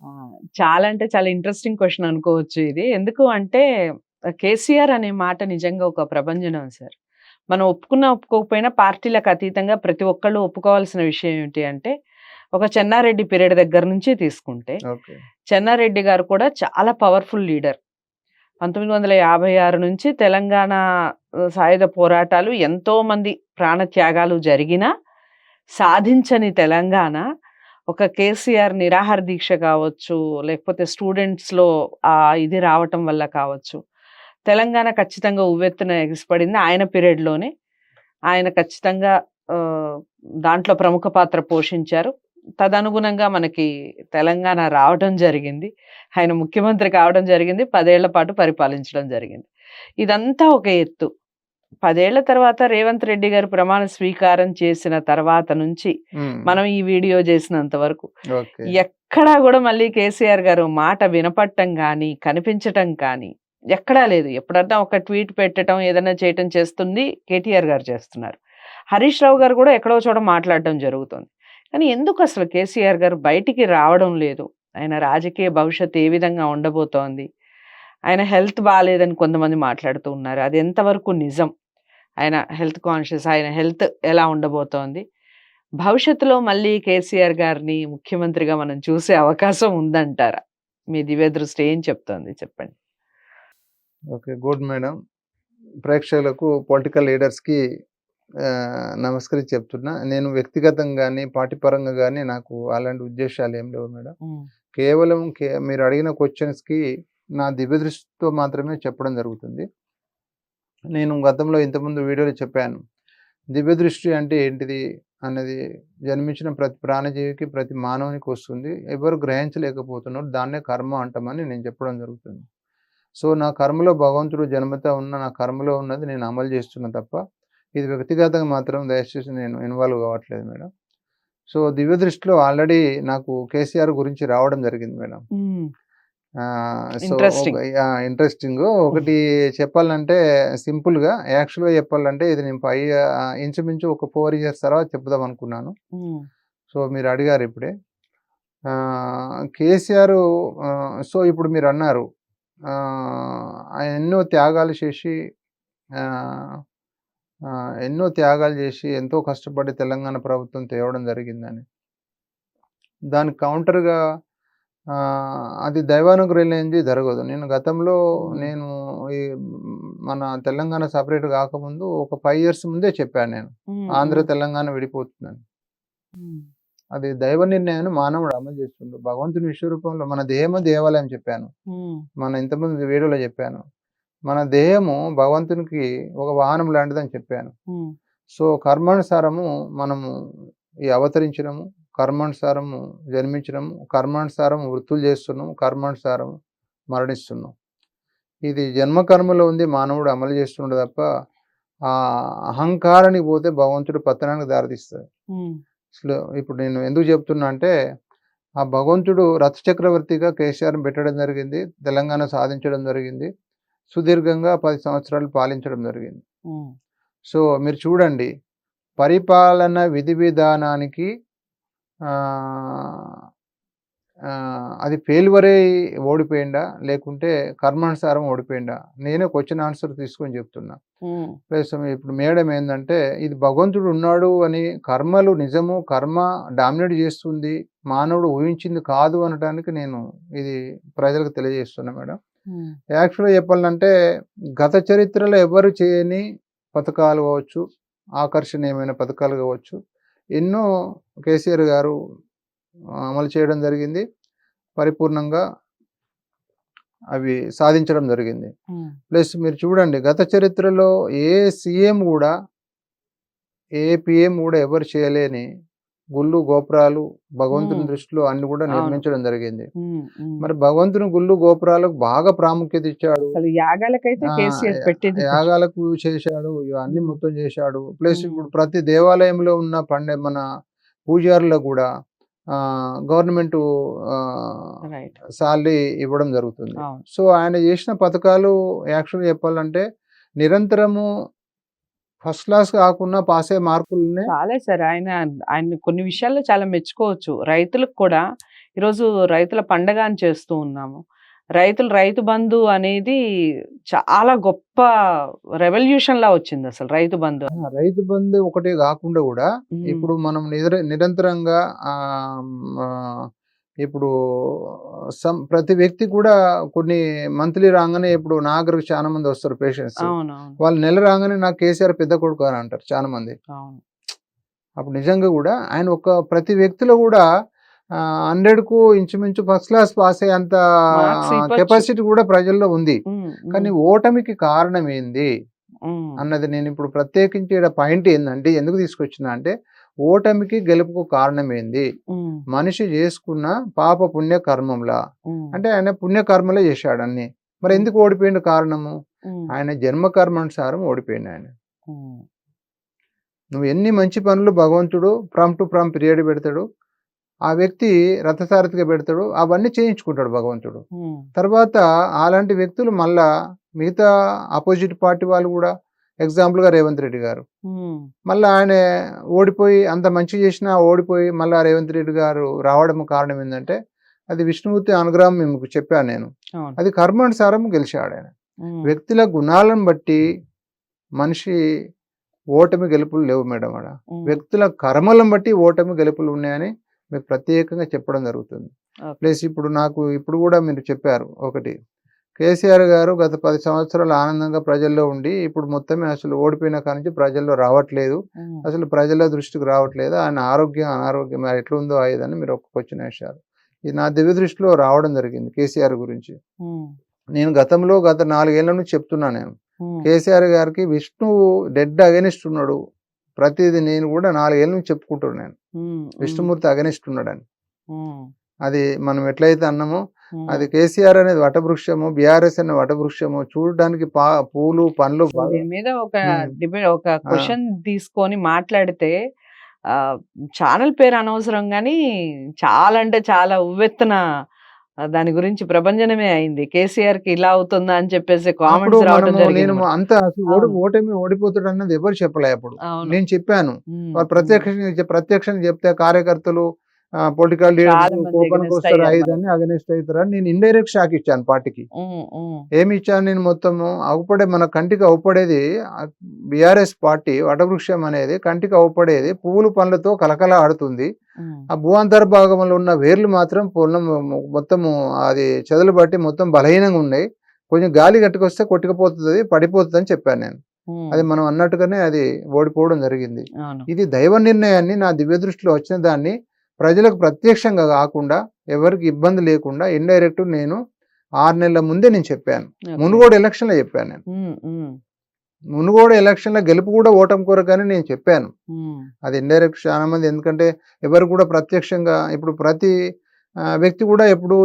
ఆ! చాలా అంటే చాలా ఇంట్రెస్టింగ్ క్వెషన్ అనుకోవచ్చు ఇది. ఎందుకు అంటే కేసీఆర్ అనే మాట నిజంగా ఒక ప్రభంజనం సార్. మనం ఒప్పుకున్నా, ఒప్పుకోకపోయినా పార్టీలకు అతీతంగా ప్రతి ఒక్కళ్ళు ఒప్పుకోవాల్సిన విషయం ఏంటి అంటే, ఒక చెన్నారెడ్డి పీరియడ్ దగ్గర నుంచి తీసుకుంటే, ఓకే. చెన్నారెడ్డి గారు కూడా చాలా పవర్‌ఫుల్ లీడర్. 1956 నుంచి తెలంగాణ సాయుధ పోరాటాలు ఎంతోమంది ప్రాణత్యాగాలు జరిగినా, సాధించని తెలంగాణ ఒక కేసీఆర్ నిరాహార దీక్ష కావచ్చు, లేకపోతే స్టూడెంట్స్‌లో ఇది రావటం వల్ల కావచ్చు. తెలంగాణ ఖచ్చితంగా ఉవ్వెత్తున ఎగిసిపడింది ఆయన పీరియడ్‌లోనే. ఆయన ఖచ్చితంగా ఆహ్, దాంట్లో ప్రముఖ పాత్ర పోషించారు. తదనుగుణంగా మనకి తెలంగాణ రావడం జరిగింది. ఆయన ముఖ్యమంత్రి కావడం జరిగింది. 10 ఏళ్ల పాటు పరిపాలించడం జరిగింది. ఇదంతా ఒక ఎత్తు. 10 ఏళ్ల తర్వాత రేవంత్ రెడ్డి గారు ప్రమాణ స్వీకారం చేసిన తర్వాత నుంచి మనం ఈ వీడియో చేసినంత వరకు ఓకే. ఎక్కడా గూడా మళ్ళీ కేసీఆర్ గారు మాట వినపడటం గానీ, కనిపించటం కానీ ఎక్కడా లేదు. ఎప్పుడన్నా ఒక ట్వీట్ పెట్టటం, ఏదైనా చేయటం చేస్తుంది కేటీఆర్ గారు చేస్తున్నారు. హరీష్ రావు గారు కూడా ఎక్కడో చోట మాట్లాడడం జరుగుతుంది. కానీ ఎందుకసలు కేసీఆర్ గారు బయటికి రావడం లేదు? ఆయన రాజకీయ భవిష్యత్తు ఏ విధంగా ఉండబోతోంది? ఆయన హెల్త్ బాలేదని కొంతమంది మాట్లాడుతూ ఉన్నారు. అది ఎంతవరకు నిజం? ఆయన హెల్త్ కాన్షియస్, ఆయన హెల్త్ ఎలా ఉండబోతోంది? భవిష్యత్తులో మళ్ళీ కేసీఆర్ గారిని ముఖ్యమంత్రిగా మనం చూసే అవకాశం ఉందంటారా? మీ దివ్య దృష్టి ఏం చెప్తోంది చెప్పండి? ఓకే. Good madam. ప్రేక్షకులకు, పొలిటికల్ లీడర్స్‌కి నమస్కరించి చెప్తున్నా. నేను వ్యక్తిగతంగా గాని, పార్టీ పరంగా గాని నాకు అలాంటి ఉద్దేశాలు ఏం లేవు మేడం. కేవలం మీరు అడిగిన క్వెషన్స్‌కి నా దివ్య దృష్టితో మాత్రమే చెప్పడం జరుగుతుంది. నేను గతంలో ఇంతకుముందు వీడియోలో చెప్పాను. దివ్య దృష్టి అంటే ఏంటిది అన్నది జన్మించిన ప్రతి ప్రాణజీవికి, ప్రతి మానవునికి వస్తుంది. ఎవరు గ్రహించలేకపోతున్నారు. దాన్నే కర్మ అంటామని నేను చెప్పడం జరుగుతుంది. సో, నా కర్మలో భగవంతుడు జన్మతా ఉన్న నా కర్మలో ఉన్నది నేను అమలు చేస్తున్నా తప్ప, ఇది వ్యక్తిగతంగా మాత్రం దయచేసి నేను ఇన్వాల్వ్ కావట్లేదు మేడం. సో, దివ్య దృష్టిలో ఆల్రెడీ నాకు కేసీఆర్ గురించి రావడం జరిగింది మేడం. సో, ఇంట్రెస్టింగ్ ఒకటి చెప్పాలంటే సింపుల్‌గా యాక్చువల్‌గా చెప్పాలంటే ఇది నేను ఇంచుమించు ఒక 4 ఇయర్స్ తర్వాత చెప్దాం అనుకున్నాను. సో, మీరు అడిగారు ఇప్పుడే. కేసీఆర్ సో, ఇప్పుడు మీరు అన్నారు. ఆయన ఎన్నో త్యాగాలు చేసి ఎంతో కష్టపడి తెలంగాణ ప్రభుత్వం తేవడం జరిగిందని. దానికి కౌంటర్‌గా అది దైవానుగ్రహం లేనిది జరగదు. నేను ఈ మన తెలంగాణ సెపరేట్ కాకముందు ఒక 5 ఇయర్స్ ముందే చెప్పాను నేను. ఆంధ్ర తెలంగాణ విడిపోతుందని. అది దైవ నిర్ణయాన్ని మానవుడు అమలు చేస్తుండు. భగవంతుని విశ్వరూపంలో మన దేహము దేవాలయం చెప్పాను. మన ఇంతకుముందు వీడియోలో చెప్పాను. మన దేహము భగవంతునికి ఒక వాహనం లాంటిదని చెప్పాను. సో, కర్మానుసారము మనము ఈ అవతరించినము, కర్మానుసారము జన్మించినము, కర్మానుసారం వృత్తులు చేస్తున్నాము, కర్మానుసారం మరణిస్తున్నాం. ఇది జన్మకర్మలో ఉంది, మానవుడు అమలు చేస్తుండే తప్ప ఆ అహంకారానికి పోతే భగవంతుడు పతనానికి దారితీస్తాడు. అసలు ఇప్పుడు నేను ఎందుకు చెప్తున్నా అంటే, ఆ భగవంతుడు రథ చక్రవర్తిగా కేసీఆర్‌ని పెట్టడం జరిగింది. తెలంగాణ సాధించడం జరిగింది. సుదీర్ఘంగా 10 సంవత్సరాలు పాలించడం జరిగింది. సో, మీరు చూడండి, పరిపాలన విధి విధానానికి అది ఫెయిల్యూర్ ఓడిపోయిందా? లేకుంటే కర్మానుసారం ఓడిపోయిందా? నేనే క్వెషన్ ఆన్సర్ తీసుకొని చెప్తున్నా. ప్లస్ ఇప్పుడు మేడం ఏందంటే, ఇది భగవంతుడు ఉన్నాడు అని కర్మలు నిజము, కర్మ డామినేట్ చేస్తుంది, మానవుడు ఊహించింది కాదు అనడానికి నేను ఇది ప్రజలకు తెలియజేస్తున్నా మేడం. యాక్చువల్‌గా చెప్పాలంటే, గత చరిత్రలో ఎవరు చేయని పథకాలు కావచ్చు, ఆకర్షణీయమైన పథకాలు కావచ్చు, ఎన్నో కేసీఆర్ గారు అమలు చేయడం జరిగింది. పరిపూర్ణంగా అవి సాధించడం జరిగింది. ప్లస్ మీరు చూడండి, గత చరిత్రలో ఏ సీఎం కూడా, ఏ పీఎం కూడా ఎవరు చేయలేని గుళ్ళు, గోపురాలు భగవంతుని దృష్టిలో అన్ని కూడా నిర్మించడం జరిగింది. మరి భగవంతుని గుళ్ళు, గోపురాలకు బాగా ప్రాముఖ్యత ఇచ్చాడు. యాగాలకు చేశాడు, ఇవన్నీ మొత్తం చేశాడు. ప్లస్ ఇప్పుడు ప్రతి దేవాలయంలో ఉన్న మన పూజారులకు కూడా గవర్నమెంట్ సాలరీ ఇవ్వడం జరుగుతుంది. సో, ఆయన చేసిన పథకాలు యాక్చువల్గా చెప్పాలంటే నిరంతరము ఫస్ట్ క్లాస్ కాకుండా పాస్ అయ్యే మార్కులనే చాలా సార్. ఆయన కొన్ని విషయాల్లో చాలా మెచ్చుకోవచ్చు. రైతులకు కూడా ఈరోజు రైతుల పండగ అని చేస్తూ ఉన్నాము. రైతు బంధు అనేది చాలా గొప్ప రెవల్యూషన్‌లా వచ్చిందసలు రైతు బంధు. రైతు బంధు ఒకటే గాకుండా గూడా హ్మ్. ఇప్పుడు మనం నిరంతరంగా ఆహ్, ఆహ్, ఇప్పుడు ప్రతి వ్యక్తి కూడా కొన్ని మంత్లీ రాంగానే ఇప్పుడు నా దగ్గరకు చాలా మంది వస్తారు పేషెంట్స్. అవునవును. వాళ్ళు నెల రాంగానే నాకు కేసీఆర్ పెద్ద కొడుకు అని అంటారు చాలా మంది. అవును. అప్పుడు నిజంగా గూడా ఆయన ప్రతి వ్యక్తిలో గూడా 100కు ఇంచుమించు ఫస్ట్ క్లాస్ పాస్ అయ్యేంత మార్క్స్ ఇవ్వచ్చు. కెపాసిటీ కూడా ప్రజల్లో ఉంది. హ్మ్. కానీ హ్మ్. ఓటమికి కారణం ఏంది హ్మ్. అన్నది నేను ఇప్పుడు ప్రత్యేకించి ఈడ పాయింట్ ఏందంటే ఎందుకు తీసుకొచ్చినా అంటే ఓటమికి గెలుపుకు కారణం ఏంది? హ్మ్. మనిషి చేసుకున్న పాప పుణ్య కర్మంలా. హ్మ్. అంటే ఆయన పుణ్యకర్మలే చేశాడు అన్ని. మరి హ్మ్. ఎందుకు ఓడిపోయిండు కారణము? హ్మ్. ఆయన జన్మకర్మానుసారం ఓడిపోయిండు ఆయన. హ్మ్. నువ్వు ఎన్ని మంచి పనులు భగవంతుడు ఫ్రమ్ టు ఫ్రమ్ పీరియడ్ పెడతాడు. ఆ వ్యక్తి రథసారథిగా పెడతాడు. అవన్నీ చేయించుకుంటాడు భగవంతుడు. హ్మ్. తర్వాత అలాంటి వ్యక్తులు మళ్ళా మిగతా అపోజిట్ పార్టీ వాళ్ళు గూడా ఎగ్జాంపుల్‌గా రేవంత్ రెడ్డి గారు. హ్మ్. మళ్ళా ఆయన ఓడిపోయి అంత మంచి చేసినా ఓడిపోయి మళ్ళా రేవంత్ రెడ్డి గారు రావడం కారణం ఏందంటే, అది విష్ణుమూర్తి అనుగ్రహం మీకు చెప్పాను నేను. అవును. అది కర్మానుసారం గెలిచాడాయన. హ్మ్. వ్యక్తుల గుణాలను బట్టి మనిషి ఓటమి గెలుపులు లేవు మేడం ఆడ. హ్మ్. వ్యక్తుల కర్మలను బట్టి ఓటమి గెలుపులు ఉన్నాయని మీకు ప్రత్యేకంగా చెప్పడం జరుగుతుంది. ఓకే. ప్లస్ ఇప్పుడు గూడా మీరు చెప్పారు ఒకటి. కేసీఆర్ గారు గత 10 సంవత్సరాలు ఆనందంగా ప్రజల్లో ఉండి, ఇప్పుడు మొత్తమే అసలు ఓడిపోయిన కాడ్నుంచి ప్రజల్లో రావట్లేదు. హ్మ్. అసలు ప్రజల దృష్టికి రావట్లేదు. ఆయన ఆరోగ్యం, అనారోగ్యం మరి ఎట్లుందో ఇదని మీరు ఒప్పుకొచ్చిన విషయాలు. ఇది నా దివ్య దృష్టిలో రావడం జరిగింది కేసీఆర్ గురించి. హ్మ్. నేను గత 4 ఏళ్ల నుంచి చెప్తున్నా నేను. హ్మ్. కేసీఆర్ గారికి విష్ణువు డెడ్ అగైనిస్ట్ ఉన్నాడు. ప్రతీది నేను గూడా 4 ఏళ్ల నుంచి చెప్పుకుంటున్నాను. హ్మ్. హ్మ్. విష్ణుమూర్తి అగైనిస్ట్ ఉన్నాడని. హ్మ్. అది మనం ఎట్లయితే అన్నామో అది హ్మ్. కేసీఆర్ అనేది వటవృక్షము, బీఆర్ఎస్ అనే వటవృక్షము. చూడడానికి పూలు, పండ్లు అసలు దీని మీద ఒక హ్మ్. ఒక ఆ! క్వెషన్ తీసుకొని మాట్లాడితే ఛానెల్ పేరు అనవసరం గానీ, చాలా అంటే చాలా ఉవ్వెత్తున దాని గురించి ప్రభంజనమే అయింది. కేసీఆర్‌కి ఇలా అవుతుందా అని చెప్పేసి అప్పుడు కామెంట్స్ రావటం జరిగింది నేను కూడా. అంతా అసలు అవును. ఓటమి ఓడిపోతాడన్నది ఎవరు చెప్పలే అప్పుడు. అవును. నేను చెప్పాను. హ్మ్. వాళ్ళు హ్మ్. ప్రత్యక్షంగా చెప్తే కార్యకర్తలు పొలిటికల్ చాలా లీడర్స్ మంది ఎగనెస్ట్ కోపానికొస్తారు. అయ్యారు మరి. ఇదని అగైనెస్ట్ అయితారని నేను ఇండైరెక్ట్ షాక్ ఇచ్చాను పార్టీకి. హ్మ్. హ్మ్. ఏమి ఇచ్చాను నేను మొత్తము మన కంటికి అవుపడేది బీఆర్ఎస్ పార్టీ వటవృక్షం అనేది కంటికి అవుపడేది పువ్వులు పండ్లతో కలకల ఆడుతుంది. హ్మ్. ఆ భూఅంతర భాగంలో ఉన్న వేర్లు మాత్రం మొత్తము అది చెదలు బట్టి మొత్తం బలహీనంగా ఉన్నాయి. కొంచెం గాలి గట్టుకొస్తే కొట్టుకుపోతది, పడిపోతదని చెప్పాను నేను. హ్మ్. అది మనం అన్నట్టుగానే అది ఓడిపోవడం జరిగింది. అవును. ఇది దైవ నిర్ణయాన్ని నా దివ్య దృష్టిలో వచ్చిన దాన్ని ప్రజలకు ప్రత్యక్షంగా గాకుండా, ఎవరికీ ఇబ్బంది లేకుండా ఇండైరెక్ట్ నేను 6 నెలల ముందే నేను చెప్పాను. ఓకే. మునుగోడు ఎలక్షన్‌లో చెప్పాను నేను. హ్మ్. హ్మ్. మునుగోడు ఎలక్షన్‌లో గెలుపు కూడా ఓటమి కొరకని నేను చెప్పాను. హ్మ్. అది ఇండైరెక్ట్ చాలా మంది ఎందుకంటే ఎవరు కూడా ప్రత్యక్షంగా ఇప్పుడు ప్రతి వ్యక్తి కూడా ఎప్పుడు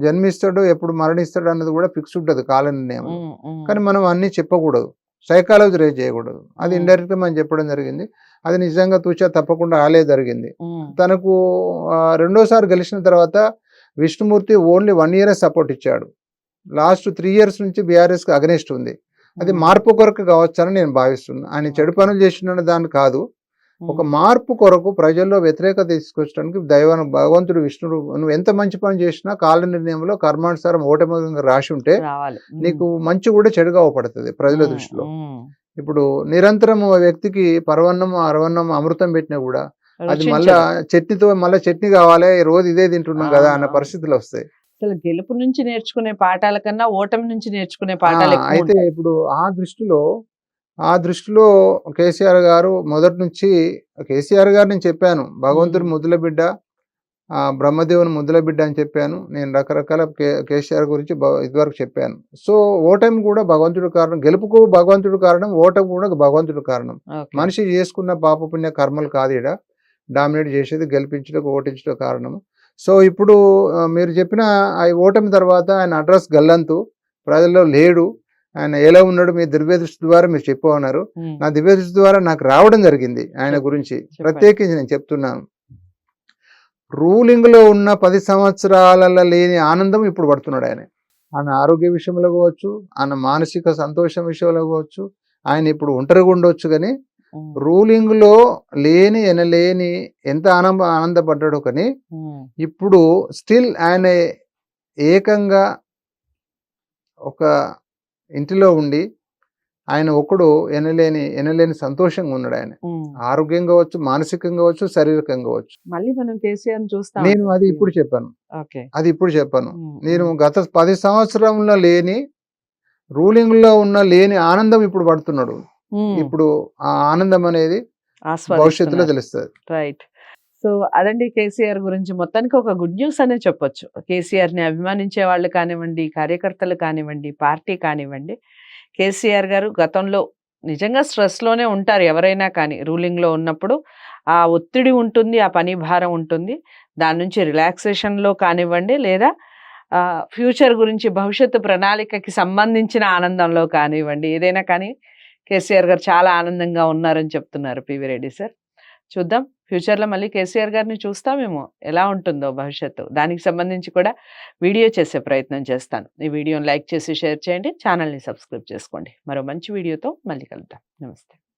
జన్మిస్తాడు, ఎప్పుడు మరణిస్తాడు అన్నది కూడా ఫిక్స్ ఉంటది కాల నిర్ణయంలో. హ్మ్. హ్మ్. కానీ మనం అన్నీ చెప్పకూడదు. సైకాలజీ రైజ్ చేయకూడదు. అది హ్మ్. ఇండైరెక్ట్‌గా మనం చెప్పడం జరిగింది. అది నిజంగా తూచా తప్పకుండా అలాగే జరిగింది. హ్మ్. తనకు రెండోసారి గెలిచిన తర్వాత విష్ణుమూర్తి ఓన్లీ 1 ఇయరే సపోర్ట్ ఇచ్చాడు. లాస్ట్ 3 ఇయర్స్ నుంచి బీఆర్ఎస్‌కి అగైనెస్ట్ ఉంది. అది హ్మ్. మార్పు కొరకు కావచ్చని నేను భావిస్తున్నా. ఆయన చెడు ఓకే. పనులు చేసిండన్న దాన్ని కాదు. ఒక హ్మ్. మార్పు కొరకు ప్రజల్లో వ్యతిరేకత తీసుకొచ్చడానికి భగవంతుడు విష్ణుడు నువ్వు ఎంత మంచి పని చేసినా కాల నిర్ణయంలో కర్మానుసారం ఓటమిగా రాసి ఉంటే రావాలి. హ్మ్. నీకు మంచి కూడా చెడుగా అవపడుతుంది ప్రజల హ్మ్. దృష్టిలో. హ్మ్. ఇప్పుడు నిరంతరం ఓ వ్యక్తికి పరవన్నం, అరవన్నం, అమృతం పెట్టినా కూడా అది మళ్ళా రుచించదు. చట్నీ కావాలి రోజు ఇదే తింటున్నాం కదా అన్న అవునవును. పరిస్థితులు వస్తాయి. అసలు గెలుపు నుంచి నేర్చుకునే పాఠాల కన్నా ఓటమి నుంచి నేర్చుకునే ఆ! పాఠాలు అయితే ఎక్కువుంటాయి. ఇప్పుడు ఆ దృష్టిలో కేసీఆర్ గారు మొదటి నుంచి కేసీఆర్ గారు నేను చెప్పాను. భగవంతుడి హ్మ్. ముద్దుల బిడ్డ, బ్రహ్మదేవుని ముద్దుల బిడ్డ అని చెప్పాను. నేను రకరకాల కేసీఆర్ గురించి ఇదివరకు చెప్పాను. సో, ఓటమి కూడా భగవంతుడు కారణం. గెలుపుకు భగవంతుడు కారణం. ఓటమి కూడా భగవంతుడు కారణం. ఓకే. మనిషి చేసుకున్న పాపపుణ్య కర్మలు కాదు ఈడ. డామినేట్ చేసేది గెలిపించుటకు, ఓటించుట కారణము. సో, ఇప్పుడు మీరు చెప్పిన ఆ ఓటమి తర్వాత ఆయన అడ్రస్ గల్లంతు. ప్రజల్లో లేడు. ఆయన ఎలా ఉన్నాడు మీ దివ్య దృష్టి ద్వారా మీరు చెప్పమన్నారు. హ్మ్. నా దివ్య దృష్టి ద్వారా నాకు రావడం జరిగింది ఆయన గురించి. చెప్పండి. ప్రత్యేకించి నేను చెప్తున్నాను. రూలింగ్‌లో ఉన్న 10 సంవత్సరాలలో లేని ఆనందం ఇప్పుడు పడుతున్నాడు ఆయన. ఆయన ఆరోగ్య విషయంలో కావచ్చు, ఆయన మానసిక సంతోషం విషయంలో కావచ్చు, ఆయన ఇప్పుడు ఒంటరిగా ఉండొచ్చు గానీ, ఉమ్, రూలింగ్ లో లేని ఎనలేని ఎంత ఆనందపడ్డాడు కానీ ఉమ్, ఇప్పుడు స్టిల్ ఆయన ఏకంగా ఒక ఇంటిలో ఉండి ఆయన ఒకడు ఎనలేని సంతోషంగా ఉన్నాడు ఆయన. ఉమ్. ఆరోగ్యంగా కావచ్చు, మానసికంగా కావచ్చు, శారీరకంగా కావచ్చు. మళ్ళీ మనం కేసీఆర్ చూస్తాం. నేను అది ఇప్పుడు చెప్పాను. ఓకే. నేను గత 10 సంవత్సరంలో లేని రూలింగ్ లో లేని ఆనందం ఇప్పుడు పడుతున్నాడు. ఇప్పుడు ఆ ఆనందం అనేది భవిష్యత్తులో తెలుస్తుంది. రైట్. సో అదండి కేసీఆర్ గురించి. మొత్తానికి ఒక గుడ్ న్యూస్ అనే చెప్పొచ్చు. కేసీఆర్ ని అభిమానించే వాళ్ళు కానివ్వండి, కార్యకర్తలు కానివ్వండి, పార్టీ కానివ్వండి, కేసీఆర్ గారు గతంలో నిజంగా స్ట్రెస్ లోనే ఉంటారు ఎవరైనా కానీ. రూలింగ్ లో ఉన్నప్పుడు ఆ ఒత్తిడి ఉంటుంది, ఆ పని భారం ఉంటుంది. దాని నుంచి రిలాక్సేషన్ లో కానివ్వండి, లేదా ఫ్యూచర్ గురించి భవిష్యత్తు ప్రణాళికకి సంబంధించిన ఆనందంలో కానివ్వండి, ఏదైనా కానీ కేసీఆర్ గారు చాలా ఆనందంగా ఉన్నారని చెప్తున్నారు పివి రెడ్డి సార్. చూద్దాం ఫ్యూచర్లో మళ్ళీ కేసీఆర్ గారిని చూస్తామేమో, ఎలా ఉంటుందో భవిష్యత్తు. దానికి సంబంధించి కూడా వీడియో చేసే ప్రయత్నం చేస్తాను. ఈ వీడియోని లైక్ చేసి షేర్ చేయండి, ఛానల్ని సబ్స్క్రైబ్ చేసుకోండి. మరో మంచి వీడియోతో మళ్ళీ కలుద్దాం. నమస్తే.